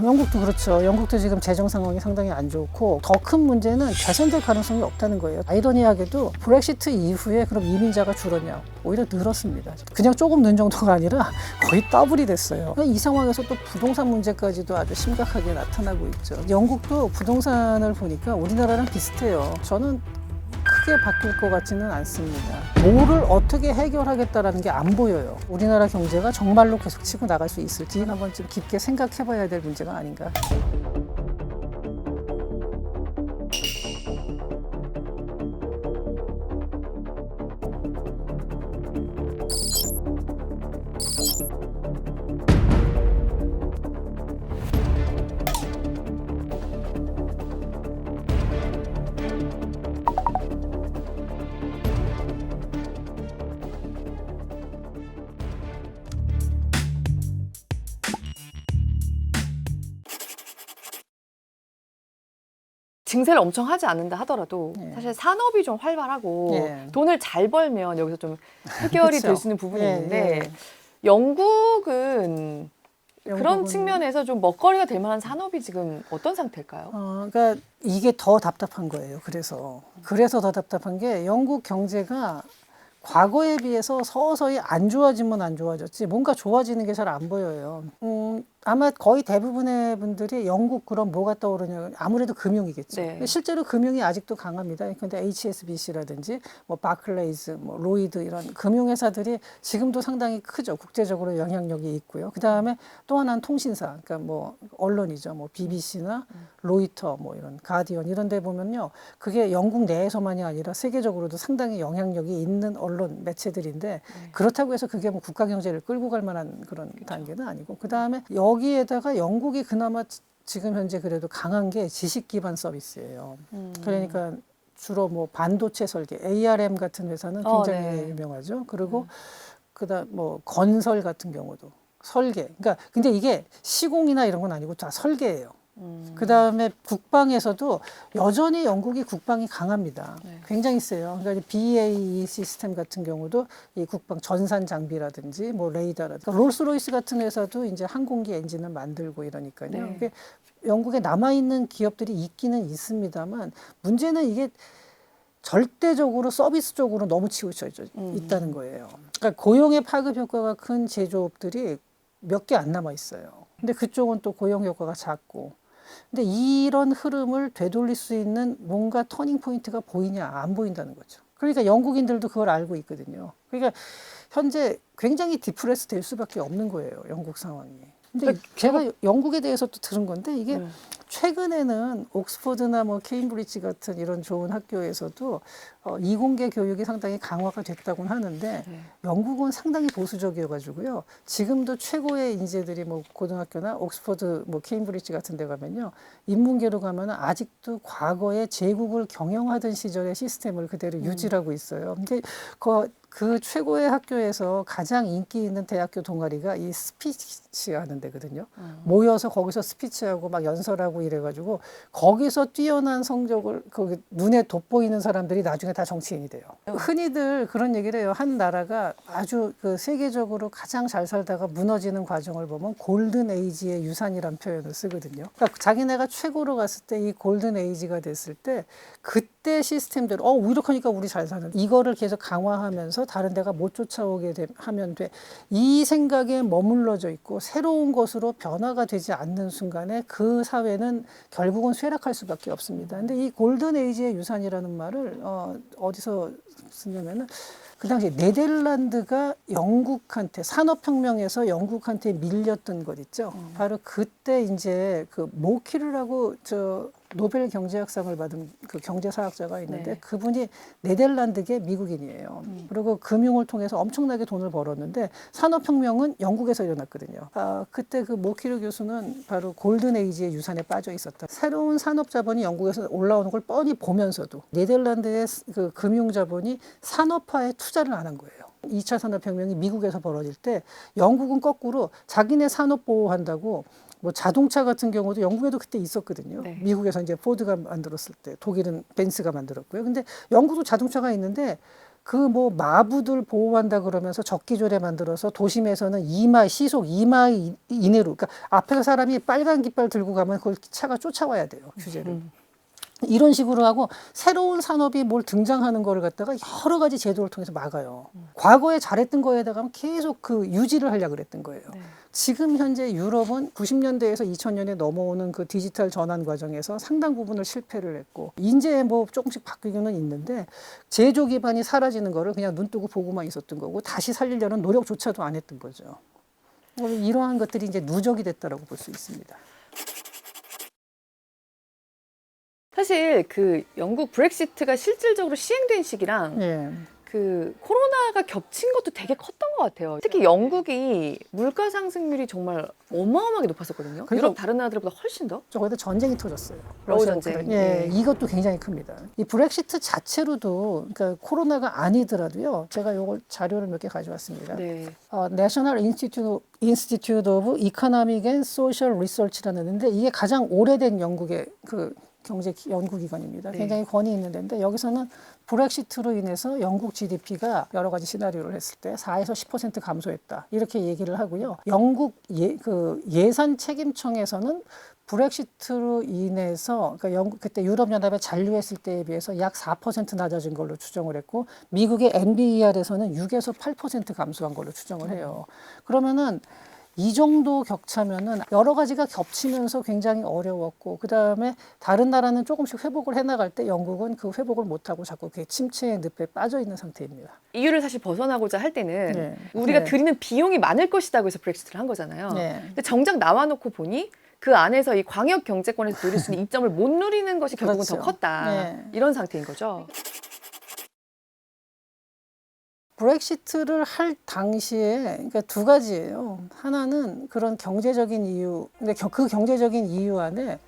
영국도 그렇죠. 영국도 지금 재정 상황이 상당히 안 좋고 더 큰 문제는 개선될 가능성이 없다는 거예요. 아이러니하게도 브렉시트 이후에 그럼 이민자가 줄었냐? 오히려 늘었습니다. 그냥 조금 는 정도가 아니라 거의 더블이 됐어요. 이 상황에서 또 부동산 문제까지도 아주 심각하게 나타나고 있죠. 영국도 부동산을 보니까 우리나라랑 비슷해요. 저는 크게 바뀔 것 같지는 않습니다. 뭐를 어떻게 해결하겠다라는 게 안 보여요. 우리나라 경제가 정말로 계속 치고 나갈 수 있을지 한번 좀 깊게 생각해 봐야 될 문제가 아닌가. 증세를 엄청 하지 않는다 하더라도 예. 사실 산업이 좀 활발하고 예. 돈을 잘 벌면 여기서 좀 해결이 그쵸. 될 수 있는 부분이 예, 있는데 예. 영국은 그런 영국은- 측면에서 좀 먹거리가 될 만한 산업이 지금 어떤 상태일까요? 그러니까 이게 더 답답한 거예요. 그래서 더 답답한 게 영국 경제가 과거에 비해서 서서히 안 좋아지면 안 좋아졌지 뭔가 좋아지는 게 잘 안 보여요. 아마 거의 대부분의 분들이 영국 그럼 뭐가 떠오르냐 아무래도 금융이겠죠. 네. 실제로 금융이 아직도 강합니다. 근데 HSBC라든지 뭐 바클레이즈, 뭐 로이드 이런 금융회사들이 지금도 상당히 크죠. 국제적으로 영향력이 있고요. 그 다음에 또 하나는 통신사, 그러니까 뭐 언론이죠. 뭐 BBC나 로이터, 뭐 이런 가디언 이런 데 보면요, 그게 영국 내에서만이 아니라 세계적으로도 상당히 영향력이 있는 언론 매체들인데 그렇다고 해서 그게 뭐 국가 경제를 끌고 갈 만한 그런 단계는 아니고, 그 다음에 여기에다가 영국이 그나마 지금 현재 그래도 강한 게 지식 기반 서비스예요. 그러니까 주로 뭐 반도체 설계, ARM 같은 회사는 굉장히 네. 유명하죠. 그리고 그다음 뭐 건설 같은 경우도 설계. 그러니까 근데 이게 시공이나 이런 건 아니고 다 설계예요. 그다음에 국방에서도 여전히 영국이 국방이 강합니다. 네. 굉장히 세요. 그러니까 BAE 시스템 같은 경우도 이 국방 전산 장비라든지 뭐 레이더라든지, 그러니까 롤스로이스 같은 회사도 이제 항공기 엔진을 만들고 이러니까요. 네. 이게 영국에 남아 있는 기업들이 있기는 있습니다만 문제는 이게 절대적으로 서비스 쪽으로 너무 치우쳐 있다는 거예요. 그러니까 고용의 파급 효과가 큰 제조업들이 몇 개 안 남아 있어요. 근데 그쪽은 또 고용 효과가 작고. 근데 이런 흐름을 되돌릴 수 있는 뭔가 터닝 포인트가 보이냐, 안 보인다는 거죠. 그러니까 영국인들도 그걸 알고 있거든요. 그러니까 현재 굉장히 디프레스 될 수밖에 없는 거예요, 영국 상황이. 근데 제가 영국에 대해서 또 들은 건데 이게 최근에는 옥스퍼드나 뭐 케임브리지 같은 이런 좋은 학교에서도 이공계 교육이 상당히 강화가 됐다고는 하는데 영국은 상당히 보수적이어가지고요. 지금도 최고의 인재들이 뭐 고등학교나 옥스퍼드, 뭐 케임브리지 같은 데 가면요, 인문계로 가면은 아직도 과거에 제국을 경영하던 시절의 시스템을 그대로 유지하고 있어요. 근데 그 최고의 학교에서 가장 인기 있는 대학교 동아리가 이 스피치 하는 데거든요. 모여서 거기서 스피치하고 막 연설하고 이래가지고 거기서 뛰어난 성적을 거기 눈에 돋보이는 사람들이 나중에 다 정치인이 돼요. 흔히들 그런 얘기를 해요. 한 나라가 아주 그 세계적으로 가장 잘 살다가 무너지는 과정을 보면 골든 에이지의 유산이란 표현을 쓰거든요. 그러니까 자기네가 최고로 갔을 때 이 골든 에이지가 됐을 때 그때 시스템대로 이렇게 하니까 우리 잘 사는, 이거를 계속 강화하면서 다른 데가 못 쫓아오게 하면 돼. 이 생각에 머물러져 있고 새로운 것으로 변화가 되지 않는 순간에 그 사회는 결국은 쇠락할 수밖에 없습니다. 근데 이 골든 에이지의 유산이라는 말을 어디서 쓰냐면은 그 당시 네덜란드가 영국한테 산업혁명에서 영국한테 밀렸던 것 있죠. 바로 그때 이제 그 모키르라고 노벨 경제학상을 받은 그 경제사학자가 있는데 그분이 네덜란드계 미국인이에요. 그리고 금융을 통해서 엄청나게 돈을 벌었는데 산업혁명은 영국에서 일어났거든요. 그때 그 모키르 교수는 바로 골든 에이지의 유산에 빠져 있었다. 새로운 산업 자본이 영국에서 올라오는 걸 뻔히 보면서도 네덜란드의 그 금융 자본이 산업화에 투자를 안 한 거예요. 2차 산업혁명이 미국에서 벌어질 때 영국은 거꾸로 자기네 산업 보호한다고 뭐 자동차 같은 경우도 영국에도 그때 있었거든요. 네. 미국에서 이제 포드가 만들었을 때, 독일은 벤츠가 만들었고요. 근데 영국도 자동차가 있는데 그 뭐 마부들 보호한다 그러면서 적기조례 만들어서 도심에서는 2마일 시속 2마일 이내로, 그러니까 앞에서 사람이 빨간 깃발 들고 가면 그걸 차가 쫓아와야 돼요, 규제를. 이런 식으로 하고 새로운 산업이 뭘 등장하는 거를 갖다가 여러 가지 제도를 통해서 막아요. 과거에 잘했던 거에다가 계속 그 유지를 하려고 그랬던 거예요. 네. 지금 현재 유럽은 90년대에서 2000년에 넘어오는 그 디지털 전환 과정에서 상당 부분을 실패를 했고, 이제 뭐 조금씩 바뀌고는 있는데 제조 기반이 사라지는 거를 그냥 눈 뜨고 보고만 있었던 거고, 다시 살리려는 노력조차도 안 했던 거죠. 이러한 것들이 이제 누적이 됐다라고 볼 수 있습니다. 사실 그 영국 브렉시트가 실질적으로 시행된 시기랑 예. 그 코로나가 겹친 것도 되게 컸던 것 같아요. 특히 영국이 물가 상승률이 정말 어마어마하게 높았었거든요. 그래서- 유럽 다른 나라들보다 훨씬 더. 저거에다 전쟁이 터졌어요. 러우 러시아 전쟁. 우크라이나. 예. 이것도 굉장히 큽니다. 이 브렉시트 자체로도, 그러니까 코로나가 아니더라도요. 제가 요걸 자료를 몇 개 가져왔습니다. 네. National Institute of Economic and Social Research라는 데인데, 이게 가장 오래된 영국의 그 경제 연구기관입니다. 네. 굉장히 권위 있는 데인데, 여기서는 브렉시트로 인해서 영국 GDP가 여러 가지 시나리오를 했을 때 4에서 10% 감소했다, 이렇게 얘기를 하고요. 영국 예산 책임청에서는 브렉시트로 인해서, 그러니까 영국 그때 유럽연합에 잔류했을 때에 비해서 약 4% 낮아진 걸로 추정을 했고, 미국의 NBER에서는 6에서 8% 감소한 걸로 추정을 해요. 그러면은 이 정도 격차면은 여러 가지가 겹치면서 굉장히 어려웠고, 그 다음에 다른 나라는 조금씩 회복을 해나갈 때 영국은 그 회복을 못하고 자꾸 그 침체의 늪에 빠져 있는 상태입니다. EU를 사실 벗어나고자 할 때는 네. 우리가 네. 드리는 비용이 많을 것이다고 해서 브렉시트를 한 거잖아요. 네. 근데 정작 나와놓고 보니 그 안에서 이 광역 경제권에서 누릴 수 있는 이점을 못 누리는 것이 결국은 그렇죠. 더 컸다. 네. 이런 상태인 거죠. 브렉시트를 할 당시에, 그러니까 두 가지예요. 하나는 그런 경제적인 이유, 근데 그 경제적인 이유 안에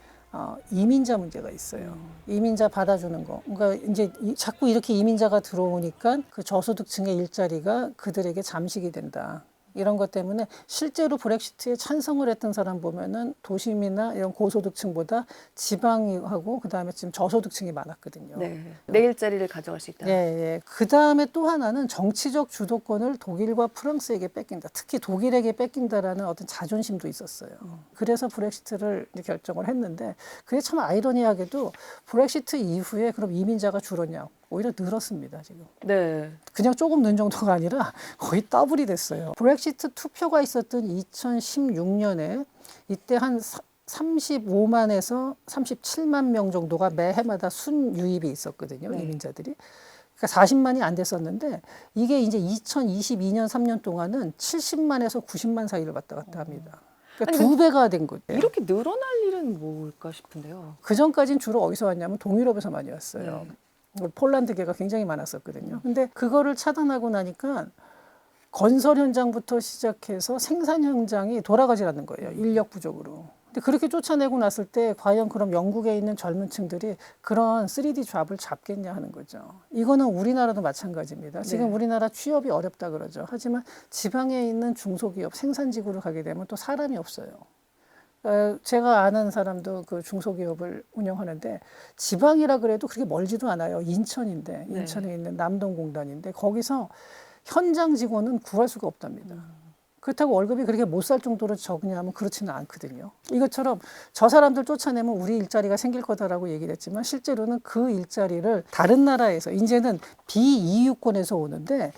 이민자 문제가 있어요. 이민자 받아주는 거. 그러니까 이제 자꾸 이렇게 이민자가 들어오니까 그 저소득층의 일자리가 그들에게 잠식이 된다. 이런 것 때문에 실제로 브렉시트에 찬성을 했던 사람 보면은 도심이나 이런 고소득층보다 지방하고 그다음에 지금 저소득층이 많았거든요. 네. 내 일자리를 가져갈 수 있다. 예, 예. 그 다음에 또 하나는 정치적 주도권을 독일과 프랑스에게 뺏긴다. 특히 독일에게 뺏긴다라는 어떤 자존심도 있었어요. 그래서 브렉시트를 이제 결정을 했는데, 그게 참 아이러니하게도 브렉시트 이후에 그럼 이민자가 줄었냐? 오히려 늘었습니다, 지금. 네. 그냥 조금 는 정도가 아니라 거의 더블이 됐어요. 브렉시트 투표가 있었던 2016년에 이때 한 35만에서 37만 명 정도가 매해마다 순유입이 있었거든요. 네. 이민자들이. 그러니까 40만이 안 됐었는데, 이게 이제 2022년 3년 동안은 70만에서 90만 사이를 왔다 갔다 합니다. 그러니까 아니, 2배가 된 거예요. 이렇게 늘어날 일은 뭘까 싶은데요. 그 전까지는 주로 어디서 왔냐면 동유럽에서 많이 왔어요. 폴란드계가 굉장히 많았었거든요. 근데 그거를 차단하고 나니까 건설 현장부터 시작해서 생산 현장이 돌아가지라는 거예요. 인력 부족으로. 근데 그렇게 쫓아내고 났을 때 과연 그럼 영국에 있는 젊은 층들이 그런 3D 잡을 잡겠냐 하는 거죠. 이거는 우리나라도 마찬가지입니다. 지금 네. 우리나라 취업이 어렵다 그러죠. 하지만 지방에 있는 중소기업, 생산지구를 가게 되면 또 사람이 없어요. 제가 아는 사람도 그 중소기업을 운영하는데, 지방이라 그래도 그렇게 멀지도 않아요. 인천인데, 네. 인천에 있는 남동공단인데, 거기서 현장 직원은 구할 수가 없답니다. 그렇다고 월급이 그렇게 못 살 정도로 적냐면 그렇지는 않거든요. 이것처럼 저 사람들 쫓아내면 우리 일자리가 생길 거다라고 얘기를 했지만, 실제로는 그 일자리를 다른 나라에서, 이제는 비EU권에서 오는데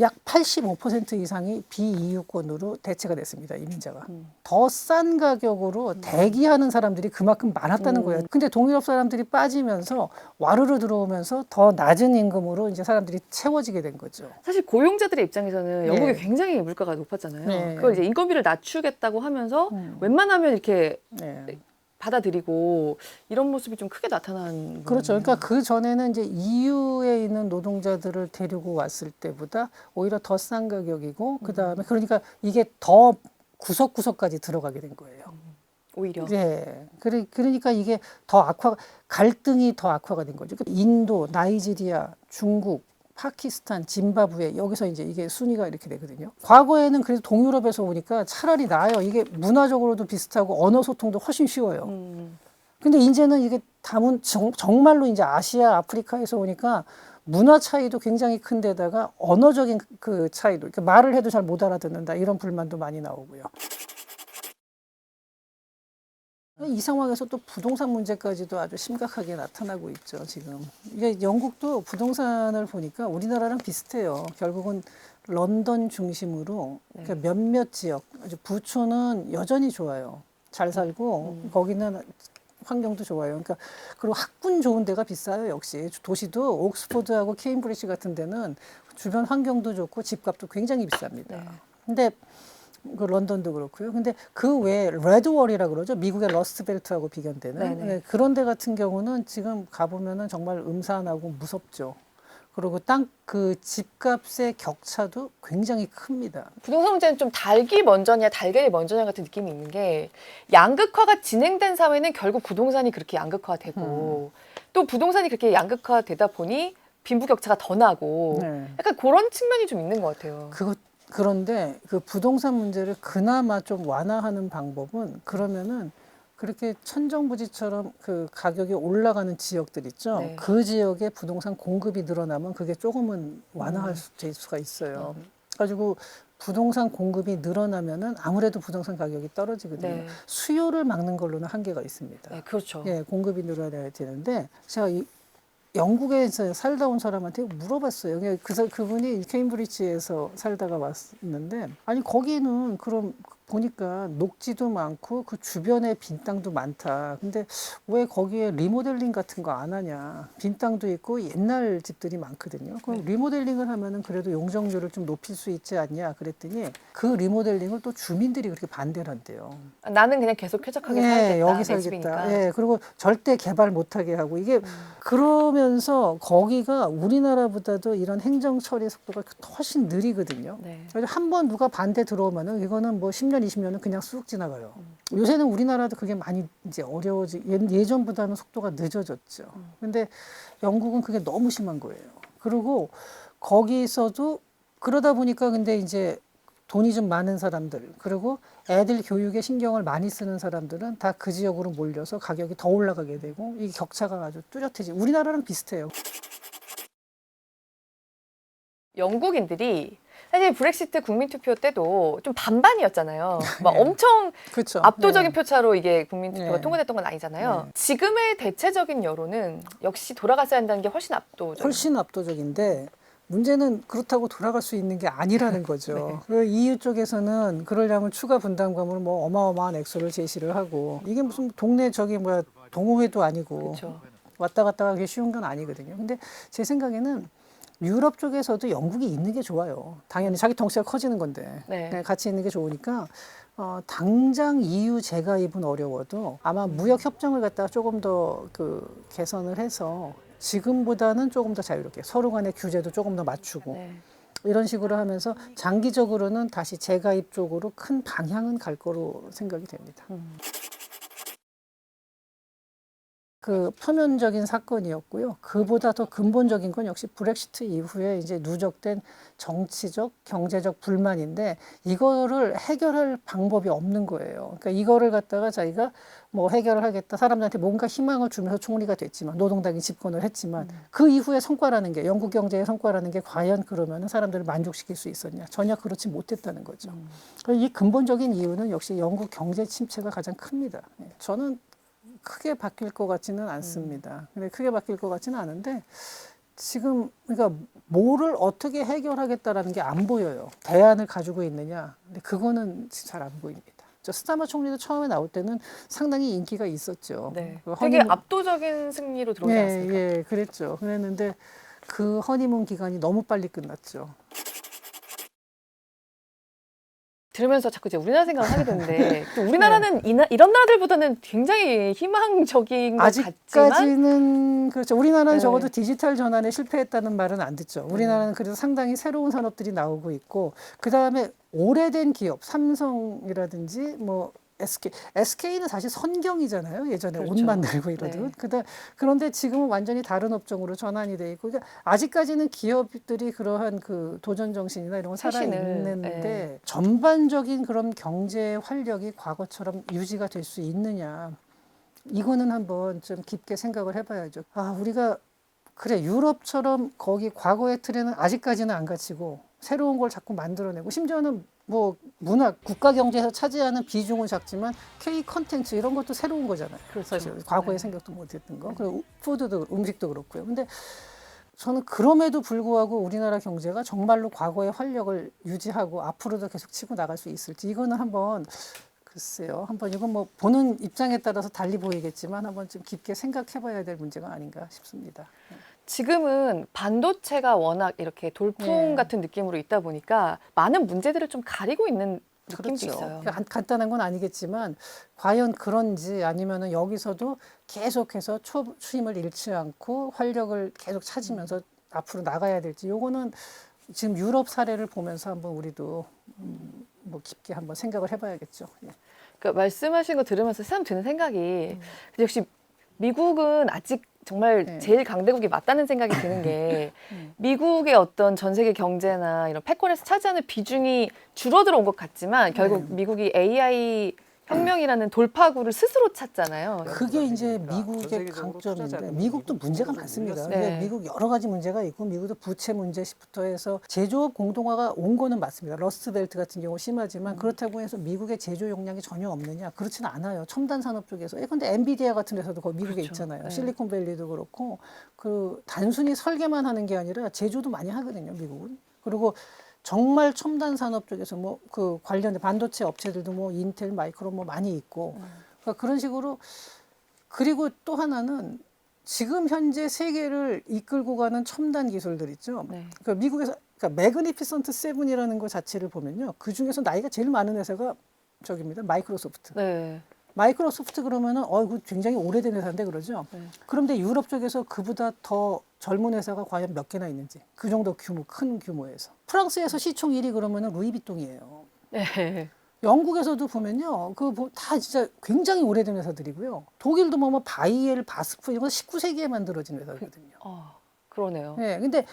약 85% 이상이 비EU권으로 대체가 됐습니다. 이민자가. 더 싼 가격으로 대기하는 사람들이 그만큼 많았다는 거예요. 근데 동유럽 사람들이 빠지면서 와르르 들어오면서 더 낮은 임금으로 이제 사람들이 채워지게 된 거죠. 사실 고용자들의 입장에서는 영국이 네. 굉장히 물가가 높았잖아요. 네. 그걸 이제 인건비를 낮추겠다고 하면서 웬만하면 이렇게 네. 받아들이고 이런 모습이 좀 크게 나타난 그렇죠. 거네요. 그러니까 그 전에는 이제 EU에 있는 노동자들을 데리고 왔을 때보다 오히려 더 싼 가격이고, 그 다음에 그러니까 이게 더 구석구석까지 들어가게 된 거예요. 오히려. 예. 그러니까 이게 더 갈등이 더 악화가 된 거죠. 인도, 나이지리아, 중국, 파키스탄, 짐바브웨, 여기서 이제 이게 순위가 이렇게 되거든요. 과거에는 그래도 동유럽에서 오니까 차라리 나아요. 이게 문화적으로도 비슷하고 언어 소통도 훨씬 쉬워요. 근데 이제는 이게 정말로 이제 아시아, 아프리카에서 오니까 문화 차이도 굉장히 큰 데다가 언어적인 그 차이도, 그러니까 말을 해도 잘 못 알아듣는다 이런 불만도 많이 나오고요. 이 상황에서 또 부동산 문제까지도 아주 심각하게 나타나고 있죠, 지금. 이게 영국도 부동산을 보니까 우리나라랑 비슷해요. 결국은 런던 중심으로 그러니까 몇몇 지역, 아주 부촌은 여전히 좋아요. 잘 살고 거기는 환경도 좋아요. 그러니까 그리고 학군 좋은 데가 비싸요, 역시. 도시도 옥스퍼드하고 케임브리지 같은 데는 주변 환경도 좋고 집값도 굉장히 비쌉니다. 네. 근데 그 런던도 그렇고요. 근데 그 외에 레드월이라 그러죠. 미국의 러스트벨트하고 비견되는 네네. 네, 그런 데 같은 경우는 지금 가보면은 정말 음산하고 무섭죠. 그리고 땅 그 집값의 격차도 굉장히 큽니다. 부동산 문제는 좀 닭이 먼저냐 달걀이 먼저냐 같은 느낌이 있는 게 양극화가 진행된 사회는 결국 부동산이 그렇게 양극화되고 또 부동산이 그렇게 양극화되다 보니 빈부격차가 더 나고 네. 약간 그런 측면이 좀 있는 것 같아요. 그런데 그 부동산 문제를 그나마 좀 완화하는 방법은 그러면은 그렇게 천정부지처럼 그 가격이 올라가는 지역들 있죠. 네. 그 지역에 부동산 공급이 늘어나면 그게 조금은 완화할 될 수가 있어요. 가지고 부동산 공급이 늘어나면은 아무래도 부동산 가격이 떨어지거든요. 네. 수요를 막는 걸로는 한계가 있습니다. 네, 그렇죠. 예, 공급이 늘어나야 되는데 제가 영국에서 살다 온 사람한테 물어봤어요. 그분이 케임브리지에서 살다가 왔는데, 아니, 거기는 그럼 보니까 녹지도 많고 그 주변에 빈 땅도 많다. 근데 왜 거기에 리모델링 같은 거 안 하냐. 빈 땅도 있고 옛날 집들이 많거든요. 그럼 리모델링을 하면은 그래도 용적률을 좀 높일 수 있지 않냐. 그랬더니 그 리모델링을 또 주민들이 그렇게 반대를 한대요. 나는 그냥 계속 쾌적하게 예, 살겠다. 여기 내 살겠다. 집이니까. 예, 그리고 절대 개발 못하게 하고 이게 그러면서 거기가 우리나라보다도 이런 행정 처리 속도가 훨씬 느리거든요. 네. 그래서 한 번 누가 반대 들어오면은 이거는 뭐 10년, 20년은 그냥 쑥 지나가요. 요새는 우리나라도 그게 많이 이제 예전보다는 속도가 늦어졌죠. 근데 영국은 그게 너무 심한 거예요. 그리고 거기서도 그러다 보니까 근데 이제 돈이 좀 많은 사람들, 그리고 애들 교육에 신경을 많이 쓰는 사람들은 다 그 지역으로 몰려서 가격이 더 올라가게 되고 이 격차가 아주 뚜렷해지. 우리나라랑 비슷해요. 영국인들이 사실 브렉시트 국민투표 때도 좀 반반이었잖아요. 막 네. 엄청 그렇죠. 압도적인 네. 표차로 이게 국민투표가 네. 통과됐던 건 아니잖아요. 네. 지금의 대체적인 여론은 역시 돌아갔어야 한다는 게 훨씬 압도적. 훨씬 압도적인데 문제는 그렇다고 돌아갈 수 있는 게 아니라는 거죠. 그 EU 쪽에서는 그러려면 추가 분담금을 뭐 어마어마한 액수를 제시를 하고 이게 무슨 동네 저기 뭐야 동호회도 아니고 그렇죠. 왔다 갔다 하기 쉬운 건 아니거든요. 근데 제 생각에는 유럽 쪽에서도 영국이 있는 게 좋아요. 당연히 자기 덩치가 커지는 건데 네. 네, 같이 있는 게 좋으니까 당장 EU 재가입은 어려워도 아마 무역 협정을 갖다가 조금 더 그 개선을 해서 지금보다는 조금 더 자유롭게 서로 간의 규제도 조금 더 맞추고 네. 이런 식으로 하면서 장기적으로는 다시 재가입 쪽으로 큰 방향은 갈 거로 생각이 됩니다. 그 표면적인 사건이었고요. 그보다 더 근본적인 건 역시 브렉시트 이후에 이제 누적된 정치적, 경제적 불만인데 이거를 해결할 방법이 없는 거예요. 그러니까 이거를 갖다가 자기가 뭐 해결을 하겠다. 사람들한테 뭔가 희망을 주면서 총리가 됐지만 노동당이 집권을 했지만 그 이후에 성과라는 게 영국 경제의 성과라는 게 과연 그러면은 사람들을 만족시킬 수 있었냐? 전혀 그렇지 못했다는 거죠. 이 근본적인 이유는 역시 영국 경제 침체가 가장 큽니다. 저는 크게 바뀔 것 같지는 않습니다. 근데 크게 바뀔 것 같지는 않은데 지금 그러니까 뭐를 어떻게 해결하겠다라는 게 안 보여요. 대안을 가지고 있느냐? 근데 그거는 잘 안 보입니다. 저 스타머 총리도 처음에 나올 때는 상당히 인기가 있었죠. 네. 그 되게 압도적인 승리로 들어오지 않았습니까? 예, 그랬죠. 그랬는데 그 허니문 기간이 너무 빨리 끝났죠. 들으면서 자꾸 이제 우리나라 생각을 하게 되는데 또 우리나라는 이런 나라들보다는 굉장히 희망적인 것 같지만 아직까지는 그렇죠. 우리나라는 네. 적어도 디지털 전환에 실패했다는 말은 안 듣죠. 우리나라는 그래도 상당히 새로운 산업들이 나오고 있고 그 다음에 오래된 기업, 삼성이라든지 뭐 SK는 사실 선경이잖아요. 예전에 옷 그렇죠. 만들고 이러던. 네. 그런데 지금은 완전히 다른 업종으로 전환이 돼 있고, 그러니까 아직까지는 기업들이 그러한 그 도전 정신이나 이런 건 살아 쇄신을, 있는데 네. 전반적인 그런 경제 활력이 과거처럼 유지가 될 수 있느냐? 이거는 한번 좀 깊게 생각을 해봐야죠. 우리가 그래 유럽처럼 거기 과거의 틀에는 아직까지는 안 갇히고 새로운 걸 자꾸 만들어내고 심지어는 뭐 문화 국가 경제에서 차지하는 비중은 작지만 K 컨텐츠 이런 것도 새로운 거잖아요. 그렇죠. 사실 과거에 생각도 못했던 거. 그리고 푸드도 음식도 그렇고요. 근데 저는 그럼에도 불구하고 우리나라 경제가 정말로 과거의 활력을 유지하고 앞으로도 계속 치고 나갈 수 있을지 이거는 한번 글쎄요. 한번 이건 뭐 보는 입장에 따라서 달리 보이겠지만 한번 좀 깊게 생각해봐야 될 문제가 아닌가 싶습니다. 지금은 반도체가 워낙 이렇게 돌풍 네. 같은 느낌으로 있다 보니까 많은 문제들을 좀 가리고 있는 느낌도 그렇죠. 있어요. 간단한 건 아니겠지만 과연 그런지 아니면은 여기서도 계속해서 초임을 잃지 않고 활력을 계속 찾으면서 앞으로 나가야 될지 요거는 지금 유럽 사례를 보면서 한번 우리도 뭐 깊게 한번 생각을 해봐야겠죠. 예. 그러니까 말씀하신 거 들으면서 새삼 드는 생각이 역시 미국은 아직 정말 네. 제일 강대국이 맞다는 생각이 드는 게 미국의 어떤 전 세계 경제나 이런 패권에서 차지하는 비중이 줄어들어 온 것 같지만 결국 미국이 AI 혁명이라는 돌파구를 스스로 찾잖아요. 그게 이제 전 미국의 세계적으로 강점인데 투자자들이 미국도 미국 문제가 부동산을 많습니다. 올렸어요. 근데 네. 미국 여러 가지 문제가 있고 미국도 부채 문제부터 해서 제조업 공동화가 온 거는 맞습니다. 러스트벨트 같은 경우 심하지만 그렇다고 해서 미국의 제조 역량이 전혀 없느냐 그렇지는 않아요. 첨단 산업 쪽에서. 근데 엔비디아 같은 데서도 거기 미국에 그렇죠. 있잖아요. 네. 실리콘밸리도 그렇고 그 단순히 설계만 하는 게 아니라 제조도 많이 하거든요. 미국은. 그리고 정말 첨단 산업 쪽에서 뭐 그 관련된 반도체 업체들도 뭐 인텔, 마이크론 뭐 많이 있고 그러니까 그런 식으로 그리고 또 하나는 지금 현재 세계를 이끌고 가는 첨단 기술들 있죠. 네. 그러니까 미국에서 그러니까 매그니피선트 세븐이라는 거 자체를 보면요. 그 중에서 나이가 제일 많은 회사가 저기입니다. 마이크로소프트. 네. 마이크로소프트 그러면은 이거 굉장히 오래된 회사인데 그러죠. 네. 그런데 유럽 쪽에서 그보다 더 젊은 회사가 과연 몇 개나 있는지 그 정도 규모 큰 규모에서 프랑스에서 시총 1위 그러면은 루이비통이에요. 네. 영국에서도 보면요, 그 다 진짜 굉장히 오래된 회사들이고요. 독일도 뭐 바이엘, 바스프 이런 거 19세기에 만들어진 회사거든요. 그러네요. 네, 근데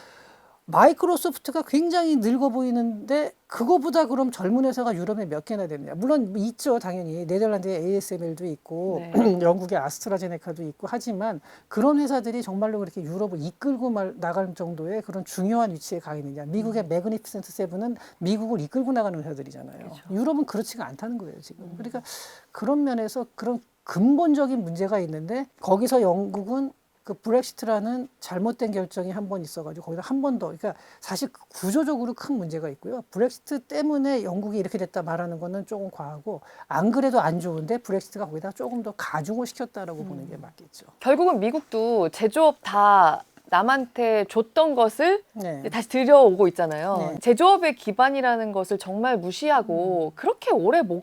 마이크로소프트가 굉장히 늙어 보이는데 그거보다 그럼 젊은 회사가 유럽에 몇 개나 되느냐? 물론 있죠, 당연히 네덜란드에 ASML도 있고 네. 영국의 아스트라제네카도 있고 하지만 그런 회사들이 정말로 그렇게 유럽을 이끌고 나갈 정도의 그런 중요한 위치에 가 있느냐? 미국의 매그니피센트 세븐은 미국을 이끌고 나가는 회사들이잖아요. 그렇죠. 유럽은 그렇지가 않다는 거예요, 지금. 그러니까 그런 면에서 그런 근본적인 문제가 있는데 거기서 영국은 그 브렉시트라는 잘못된 결정이 한 번 있어가지고 거기다 한 번 더, 그러니까 사실 구조적으로 큰 문제가 있고요. 브렉시트 때문에 영국이 이렇게 됐다 말하는 거는 조금 과하고 안 그래도 안 좋은데 브렉시트가 거기다 조금 더 가중을 시켰다라고 보는 게 맞겠죠. 결국은 미국도 제조업 다 남한테 줬던 것을 네. 다시 들여오고 있잖아요. 네. 제조업의 기반이라는 것을 정말 무시하고 그렇게 오래 못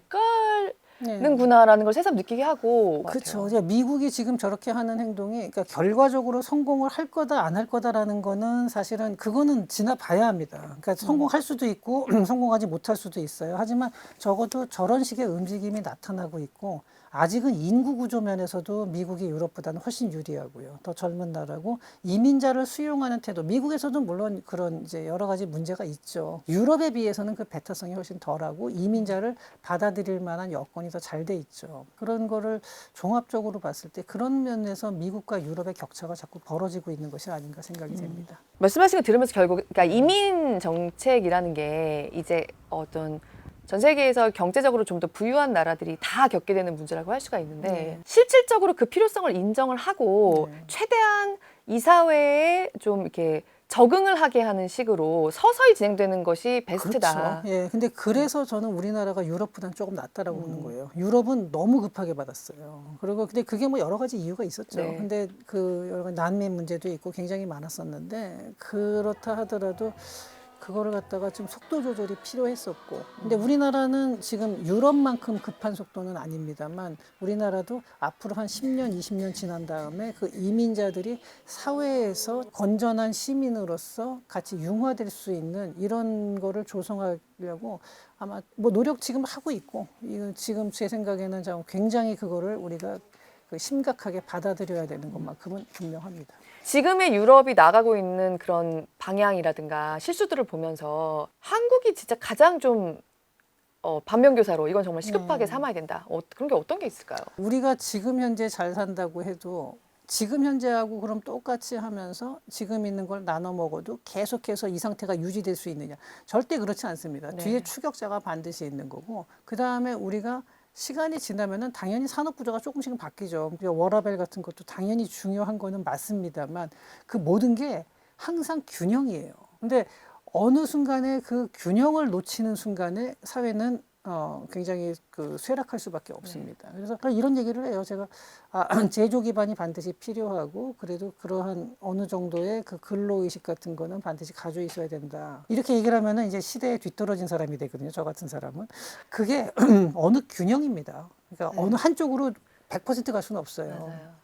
네. 가는구나라는 걸 새삼 느끼게 하고 그렇죠. 같아요. 이제 미국이 지금 저렇게 하는 행동이 그러니까 결과적으로 성공을 할 거다 안 할 거다라는 거는 사실은 그거는 지나봐야 합니다. 그러니까 성공할 수도 있고 성공하지 못할 수도 있어요. 하지만 적어도 저런 식의 움직임이 나타나고 있고 아직은 인구 구조 면에서도 미국이 유럽보다는 훨씬 유리하고요. 더 젊은 나라고 이민자를 수용하는 태도. 미국에서도 물론 그런 이제 여러 가지 문제가 있죠. 유럽에 비해서는 그 배타성이 훨씬 덜하고 이민자를 받아들일 만한 여건이 더 잘 돼 있죠. 그런 거를 종합적으로 봤을 때 그런 면에서 미국과 유럽의 격차가 자꾸 벌어지고 있는 것이 아닌가 생각이 됩니다. 말씀하신 거 들으면서 결국 그러니까 이민 정책이라는 게 이제 어떤 전 세계에서 경제적으로 좀 더 부유한 나라들이 다 겪게 되는 문제라고 할 수가 있는데 네. 실질적으로 그 필요성을 인정을 하고 네. 최대한 이 사회에 좀 이렇게 적응을 하게 하는 식으로 서서히 진행되는 것이 베스트다. 그렇죠. 예. 근데 그래서 저는 우리나라가 유럽보다는 조금 낫다라고 보는 거예요. 유럽은 너무 급하게 받았어요. 그리고 근데 그게 뭐 여러 가지 이유가 있었죠. 네. 근데 그 여러 가지 난민 문제도 있고 굉장히 많았었는데 그렇다 하더라도 그거를 갖다가 좀 속도 조절이 필요했었고 근데 우리나라는 지금 유럽만큼 급한 속도는 아닙니다만 우리나라도 앞으로 한 10년, 20년 지난 다음에 그 이민자들이 사회에서 건전한 시민으로서 같이 융화될 수 있는 이런 거를 조성하려고 아마 뭐 노력 지금 하고 있고 이거 지금 제 생각에는 좀 굉장히 그거를 우리가 그 심각하게 받아들여야 되는 것만큼은 분명합니다. 지금의 유럽이 나가고 있는 그런 방향이라든가 실수들을 보면서 한국이 진짜 가장 좀 반면교사로 이건 정말 시급하게 삼아야 된다. 그런 게 어떤 게 있을까요? 우리가 지금 현재 잘 산다고 해도 지금 현재하고 그럼 똑같이 하면서 지금 있는 걸 나눠 먹어도 계속해서 이 상태가 유지될 수 있느냐? 절대 그렇지 않습니다. 네. 뒤에 추격자가 반드시 있는 거고, 그 다음에 우리가 시간이 지나면은 당연히 산업 구조가 조금씩은 바뀌죠. 워라밸 같은 것도 당연히 중요한 거는 맞습니다만 그 모든 게 항상 균형이에요. 근데 어느 순간에 그 균형을 놓치는 순간에 사회는 굉장히 그 쇠락할 수밖에 없습니다. 그래서 이런 얘기를 해요. 제가 제조 기반이 반드시 필요하고 그래도 그러한 어느 정도의 그 근로 의식 같은 거는 반드시 가지고 있어야 된다. 이렇게 얘기를 하면은 이제 시대에 뒤떨어진 사람이 되거든요. 저 같은 사람은 그게 어느 균형입니다. 그러니까 어느 한쪽으로 100% 갈 수는 없어요. 맞아요.